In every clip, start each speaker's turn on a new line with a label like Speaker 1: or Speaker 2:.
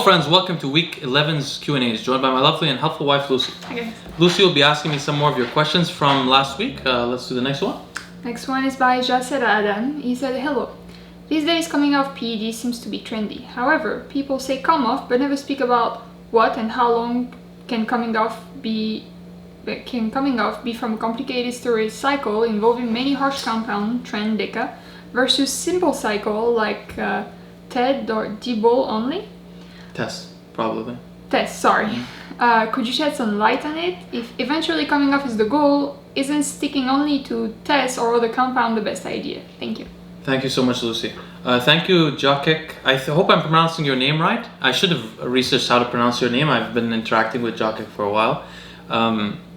Speaker 1: friends, welcome to week 11's Q&As, joined by my lovely and helpful wife, Lucie.
Speaker 2: Okay.
Speaker 1: Lucie will be asking me some more of your questions from last week. Let's do the next one.
Speaker 2: Next one is by Jasser Adam. He said, hello. These days coming off PED seems to be trendy. However, people say come off but never speak about what and how long can coming off be from a complicated storage cycle involving many harsh compound, Tren, Deca, versus simple cycle like TED or D-ball only?
Speaker 1: Test, probably.
Speaker 2: Test, sorry. Could you shed some light on it? If eventually coming off is the goal, isn't sticking only to tests or other compound the best idea? Thank you.
Speaker 1: Thank you so much, Lucie. Thank you, Jakek. I hope I'm pronouncing your name right. I should have researched how to pronounce your name. I've been interacting with Jakek for a while.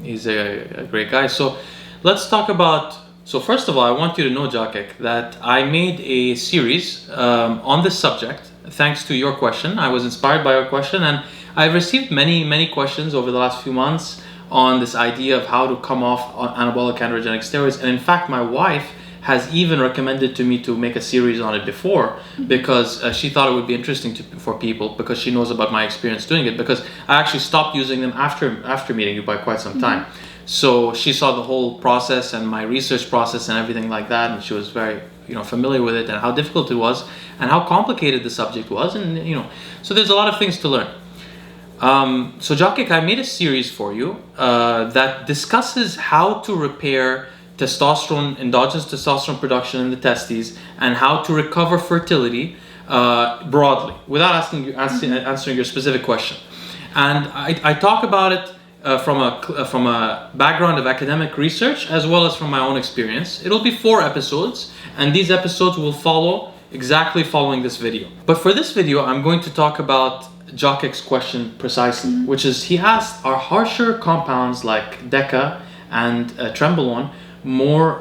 Speaker 1: He's a great guy. So let's talk about... So first of all, I want you to know, Jakek, that I made a series on this subject thanks to your question. I was inspired by your question, and I've received many questions over the last few months on this idea of how to come off on anabolic androgenic steroids. And in fact, my wife has even recommended to me to make a series on it before, because she thought it would be interesting for people, because she knows about my experience doing it, because I actually stopped using them after meeting you by quite some time. So she saw the whole process and my research process and everything like that, and she was very familiar with it and how difficult it was and how complicated the subject was, and so there's a lot of things to learn. So Jakek, I made a series for you that discusses how to repair endogenous testosterone production in the testes, and how to recover fertility broadly, without answering your specific question. And I talk about it from a background of academic research as well as from my own experience. It'll be 4 episodes, and these episodes will follow exactly following this video. But for this video, I'm going to talk about Jakek's question precisely, which is, he asked, are harsher compounds like Deca and Trenbolone more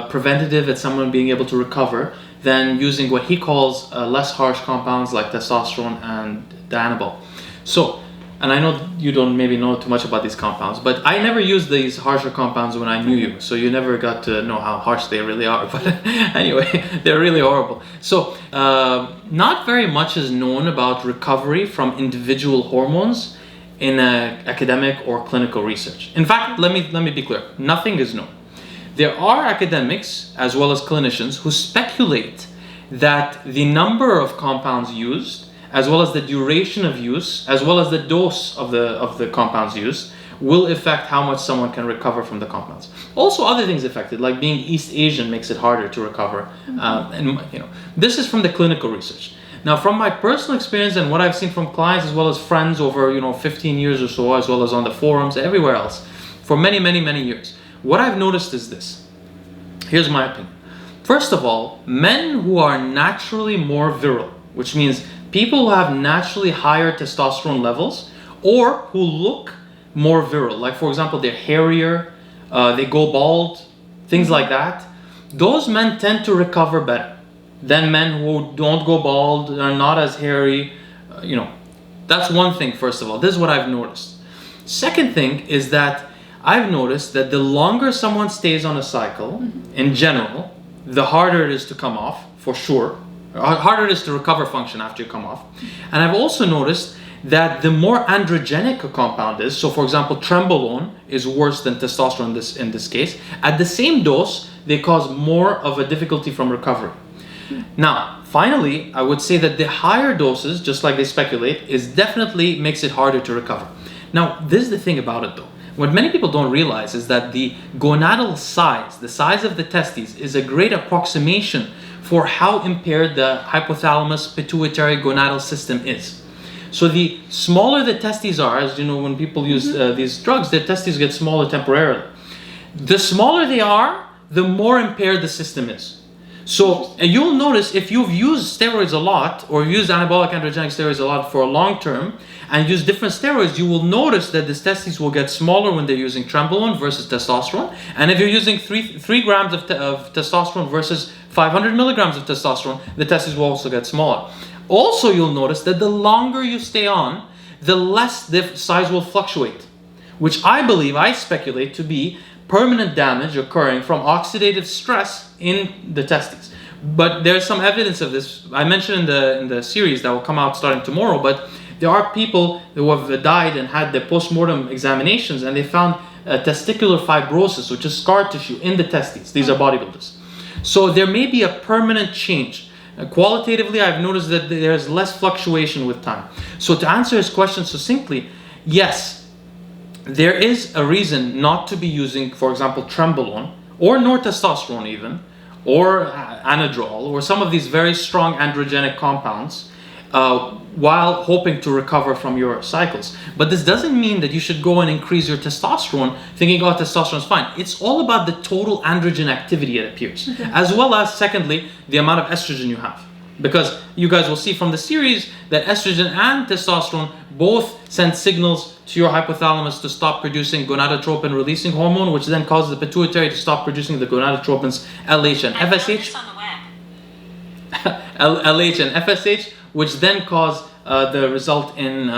Speaker 1: preventative at someone being able to recover than using what he calls less harsh compounds like testosterone and dianabol? So, and I know you don't maybe know too much about these compounds, but I never used these harsher compounds when I knew you, so you never got to know how harsh they really are. But anyway, they're really horrible. So not very much is known about recovery from individual hormones in academic or clinical research. In fact, let me be clear, nothing is known. There are academics as well as clinicians who speculate that the number of compounds used, as well as the duration of use, as well as the dose of the compounds used, will affect how much someone can recover from the compounds. Also, other things affected, like being East Asian makes it harder to recover. And this is from the clinical research. Now, from my personal experience and what I've seen from clients as well as friends over 15 years or so, as well as on the forums, everywhere else, for many years, what I've noticed is this. Here's my opinion. First of all, men who are naturally more virile, which means people who have naturally higher testosterone levels, or who look more virile, like for example, they're hairier, they go bald, things like that, those men tend to recover better than men who don't go bald, are not as hairy. That's one thing, first of all. This is what I've noticed. Second thing is that I've noticed that the longer someone stays on a cycle, in general, the harder it is to come off, for sure. Harder it is to recover function after you come off. And I've also noticed that the more androgenic a compound is, so for example, Trenbolone is worse than testosterone in this case, at the same dose, they cause more of a difficulty from recovery. Now, finally, I would say that the higher doses, just like they speculate, definitely makes it harder to recover. Now, this is the thing about it though. What many people don't realize is that the gonadal size, the size of the testes, is a great approximation for how impaired the hypothalamus pituitary gonadal system is. So the smaller the testes are, as you know, when people use these drugs, their testes get smaller temporarily. The smaller they are, the more impaired the system is. So you'll notice if you've used steroids a lot, or used anabolic androgenic steroids a lot for a long term, and use different steroids, you will notice that the testes will get smaller when they're using Trenbolone versus testosterone. And if you're using 3 grams of testosterone versus 500 milligrams of testosterone, the testes will also get smaller. Also, you'll notice that the longer you stay on, the less the size will fluctuate, which I speculate to be permanent damage occurring from oxidative stress in the testes. But there's some evidence of this. I mentioned in the series that will come out starting tomorrow, but there are people who have died and had their post-mortem examinations, and they found testicular fibrosis, which is scar tissue in the testes. These are bodybuilders. So there may be a permanent change. Qualitatively, I've noticed that there's less fluctuation with time. So to answer his question succinctly, yes, there is a reason not to be using, for example, Trenbolone, or nortestosterone even, or anadrol, or some of these very strong androgenic compounds, while hoping to recover from your cycles. But this doesn't mean that you should go and increase your testosterone thinking, oh, testosterone is fine. It's all about the total androgen activity, it appears, as well as, secondly, the amount of estrogen you have. Because you guys will see from the series that estrogen and testosterone both send signals to your hypothalamus to stop producing gonadotropin releasing hormone, which then causes the pituitary to stop producing the gonadotropins LH and FSH. LH and FSH, which then cause the result in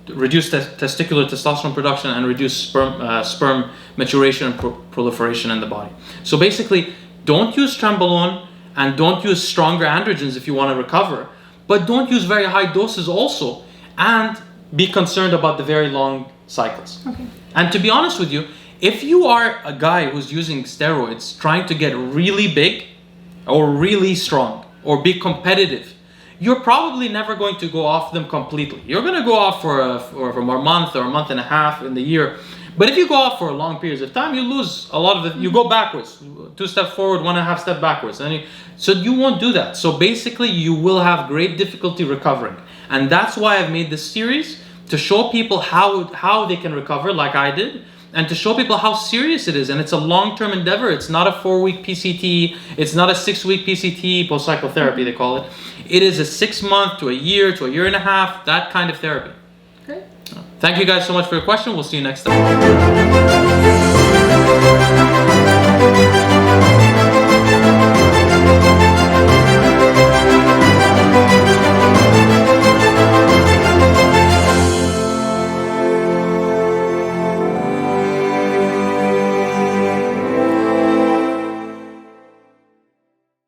Speaker 1: reduced testicular testosterone production and reduced sperm maturation and proliferation in the body. So basically, don't use Trenbolone and don't use stronger androgens if you want to recover, but don't use very high doses also, and be concerned about the very long cycles.
Speaker 2: Okay.
Speaker 1: And to be honest with you, if you are a guy who's using steroids trying to get really big or really strong or be competitive, you're probably never going to go off them completely. You're going to go off for a month or a month and a half in the year. But if you go off for long periods of time, you lose a lot of it. You go backwards, 2 steps forward, 1.5 steps backwards. So you won't do that. So basically, you will have great difficulty recovering. And that's why I've made this series, to show people how they can recover like I did, and to show people how serious it is. And it's a long-term endeavor. It's not a 4-week PCT. It's not a 6-week PCT, post-psychotherapy they call it. It is a 6-month to a year to a year and a half, that kind of therapy.
Speaker 2: Great.
Speaker 1: Thank you guys so much for your question. We'll see you next time.